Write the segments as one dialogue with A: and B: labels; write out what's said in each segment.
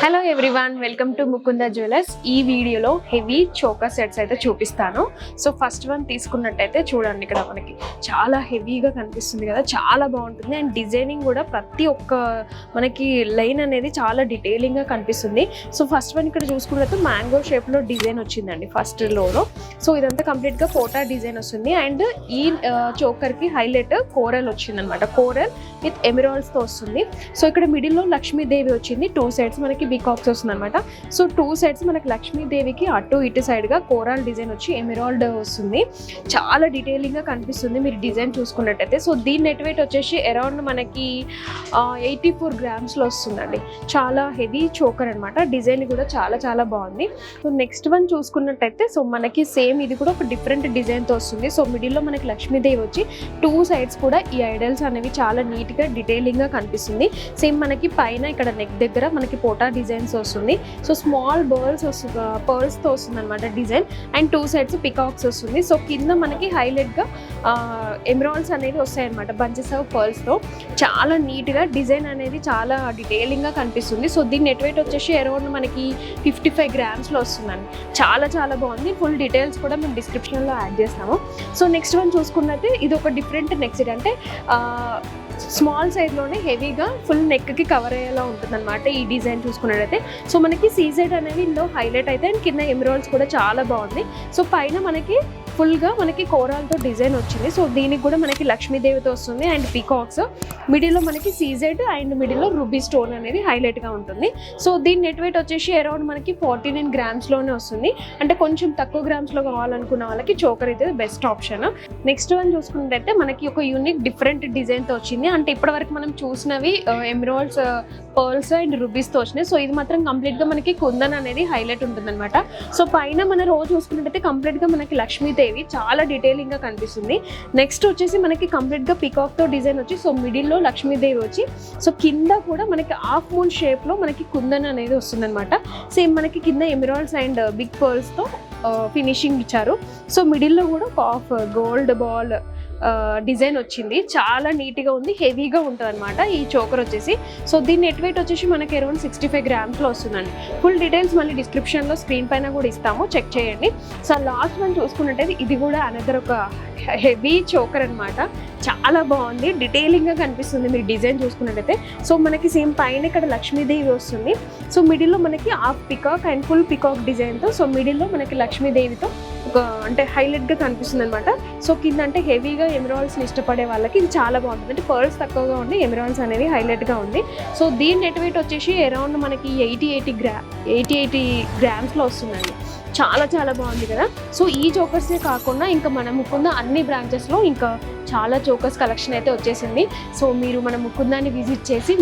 A: Hello everyone, welcome to Mukunda jewellers. ఈ వీడియోలో heavy choker sets అయితే చూపిస్తాను. సో ఫస్ట్ వన్ తీసుకున్నట్టయితే చూడండి, ఇక్కడ మనకి చాలా హెవీగా కనిపిస్తుంది కదా, చాలా బాగుంటుంది. అండ్ డిజైనింగ్ కూడా ప్రతి ఒక్క మనకి లైన్ అనేది చాలా డీటెయిలింగ్గా కనిపిస్తుంది. సో ఫస్ట్ వన్ ఇక్కడ చూసుకున్నట్టు మ్యాంగో షేప్లో డిజైన్ వచ్చిందండి ఫస్ట్ లోలో. సో ఇదంతా కంప్లీట్గా కోటా డిజైన్ వస్తుంది. అండ్ ఈ చోకర్కి హైలైట్ కోరల్ వచ్చిందనమాట. కోరల్ విత్ ఎమరాల్డ్స్తో వస్తుంది. సో ఇక్కడ మిడిల్లో లక్ష్మీదేవి వచ్చింది. టూ సైడ్స్ మనకి బికాక్స్ వస్తుంది అనమాట. సో టూ సైడ్స్ మనకి లక్ష్మీదేవికి అటు ఇటు సైడ్గా కోరాల్ డిజైన్ వచ్చి ఎమరాల్డ్ వస్తుంది. చాలా డీటెయిలింగ్గా కనిపిస్తుంది మీరు డిజైన్ చూసుకున్నట్టయితే. సో దీని నెట్ వెయిట్ వచ్చేసి అరౌండ్ మనకి 84 గ్రామ్స్లో వస్తుందండి. చాలా హెవీ చోకర్ అనమాట. డిజైన్ కూడా చాలా చాలా బాగుంది. సో నెక్స్ట్ వన్ చూసుకున్నట్టయితే సో మనకి సేమ్ ఇది కూడా ఒక డిఫరెంట్ డిజైన్తో వస్తుంది. సో మిడిల్లో మనకి లక్ష్మీదేవి వచ్చి టూ సైడ్స్ కూడా ఈ ఐడల్స్ అనేవి చాలా నీట్గా డీటెయిలింగ్గా కనిపిస్తుంది. సేమ్ మనకి పైన ఇక్కడ నెక్ దగ్గర మనకి పోటా డిజైన్స్ వస్తుంది. సో స్మాల్ పర్ల్స్తో వస్తుంది అనమాట design. And two sides peacocks వస్తుంది. సో కింద మనకి హైలైట్గా ఎమరాల్డ్స్ అనేవి వస్తాయి అనమాట, బంచెస్ ఆఫ్ పర్ల్స్తో. చాలా నీట్గా డిజైన్ అనేది చాలా డీటెయిలింగ్గా కనిపిస్తుంది. సో దీని నెట్ వెయిట్ వచ్చేసి అరౌండ్ మనకి 55 గ్రామ్స్లో వస్తుందండి. చాలా చాలా బాగుంది. ఫుల్ డీటెయిల్స్ కూడా మేము డిస్క్రిప్షన్లో యాడ్ చేస్తాము. సో నెక్స్ట్ వన్ చూసుకున్నట్టే ఇది ఒక డిఫరెంట్ నెక్ సెట్, అంటే స్మాల్ సైజ్లోనే హెవీగా ఫుల్ నెక్కి కవర్ అయ్యేలా ఉంటుంది అనమాట ఈ డిజైన్ చూసుకున్నట్టయితే. సో మనకి సీజెడ్ అనేవి ఇందులో హైలైట్ అయితే, అండ్ కింద ఎమరాల్డ్స్ కూడా చాలా బాగుంది. సో పైన మనకి ఫుల్గా మనకి కోరాల్తో డిజైన్ వచ్చింది. సో దీనికి కూడా మనకి లక్ష్మీదేవితో వస్తుంది అండ్ పీకాక్స్. మిడిల్లో మనకి సీజెడ్ అండ్ మిడిల్లో రూబీ స్టోన్ అనేది హైలైట్గా ఉంటుంది. సో దీని నెట్ వెయిట్ వచ్చేసి అరౌండ్ మనకి 49 గ్రామ్స్లోనే వస్తుంది. అంటే కొంచెం తక్కువ గ్రామ్స్లో కావాలనుకున్న వాళ్ళకి చోకర్ అయితే బెస్ట్ ఆప్షన్. నెక్స్ట్ వన్ చూసుకున్నట్టయితే మనకి ఒక యూనిక్ డిఫరెంట్ డిజైన్తో వచ్చింది. అంటే ఇప్పటివరకు మనం చూసినవి ఎమరాల్డ్స్, పర్ల్స్ అండ్ రూబీస్తో వచ్చినాయి. సో ఇది మాత్రం కంప్లీట్గా మనకి కుందన్ అనేది హైలైట్ ఉంటుందన్నమాట. సో పైన మన రోజు చూసుకున్నట్టయితే కంప్లీట్గా మనకి లక్ష్మీదేవి చాలా డీటెయిలింగ్గా కనిపిస్తుంది. నెక్స్ట్ వచ్చేసి మనకి కంప్లీట్గా పికాక్తో డిజైన్ వచ్చి సో మిడిల్లో లక్ష్మీదేవి వచ్చి సో కింద కూడా మనకి హాఫ్ మూన్ షేప్లో మనకి కుందన్ అనేది వస్తుంది అనమాట. సేమ్ మనకి కింద ఎమరాల్డ్స్ అండ్ బిగ్ పర్ల్స్తో ఫినిషింగ్ ఇచ్చారు. సో మిడిల్లో కూడా ఒక హాఫ్ గోల్డ్ బాల్ డిజైన్ వచ్చింది. చాలా నీట్గా ఉంది, హెవీగా ఉంటుంది అనమాట ఈ చోకర్ వచ్చేసి. సో దీని నెట్ వెయిట్ వచ్చేసి మనకి అరౌండ్ 65 గ్రామ్స్లో వస్తుందండి. ఫుల్ డీటెయిల్స్ మళ్ళీ డిస్క్రిప్షన్లో స్క్రీన్ పైన కూడా ఇస్తాము, చెక్ చేయండి. సో లాస్ట్ వన్ చూసుకున్నట్టయితే ఇది కూడా అనదర్ ఒక హెవీ చోకర్ అనమాట. చాలా బాగుంది, డీటెయిలింగ్గా కనిపిస్తుంది మీరు డిజైన్ చూసుకున్నట్టయితే. సో మనకి సేమ్ పైన ఇక్కడ లక్ష్మీదేవి వస్తుంది. సో మిడిల్లో మనకి half peacock and full peacock డిజైన్తో సో మిడిల్లో మనకి లక్ష్మీదేవితో ఒక అంటే హైలైట్గా కనిపిస్తుంది అనమాట. సో కింద అంటే హెవీగా ఎమరాల్డ్స్ని ఇష్టపడే వాళ్ళకి ఇది చాలా బాగుంటుంది. అంటే పర్ల్స్ తక్కువగా ఉండి ఎమరాల్డ్స్ అనేవి హైలైట్గా ఉంది. సో దీని నెట్ వెయిట్ వచ్చేసి అరౌండ్ మనకి 80 గ్రామ్స్లో వస్తుందండి. చాలా చాలా బాగుంది కదా. సో ఈ చోకర్సే కాకుండా ఇంకా మన ముకుంద అన్ని బ్రాంచెస్లో ఇంకా చాలా చోకర్స్ కలెక్షన్ అయితే వచ్చేసింది. సో మీరు మన ముకుందాన్ని విజిట్ చేసి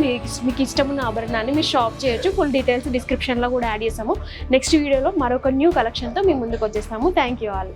A: మీకు ఇష్టమున్న ఆభరణాన్ని మీరు షాప్ చేయొచ్చు. ఫుల్ డీటెయిల్స్ డిస్క్రిప్షన్లో కూడా యాడ్ చేసాము. నెక్స్ట్ వీడియోలో మరొక న్యూ కలెక్షన్తో మీ ముందుకు వచ్చేస్తాము. Thank you all.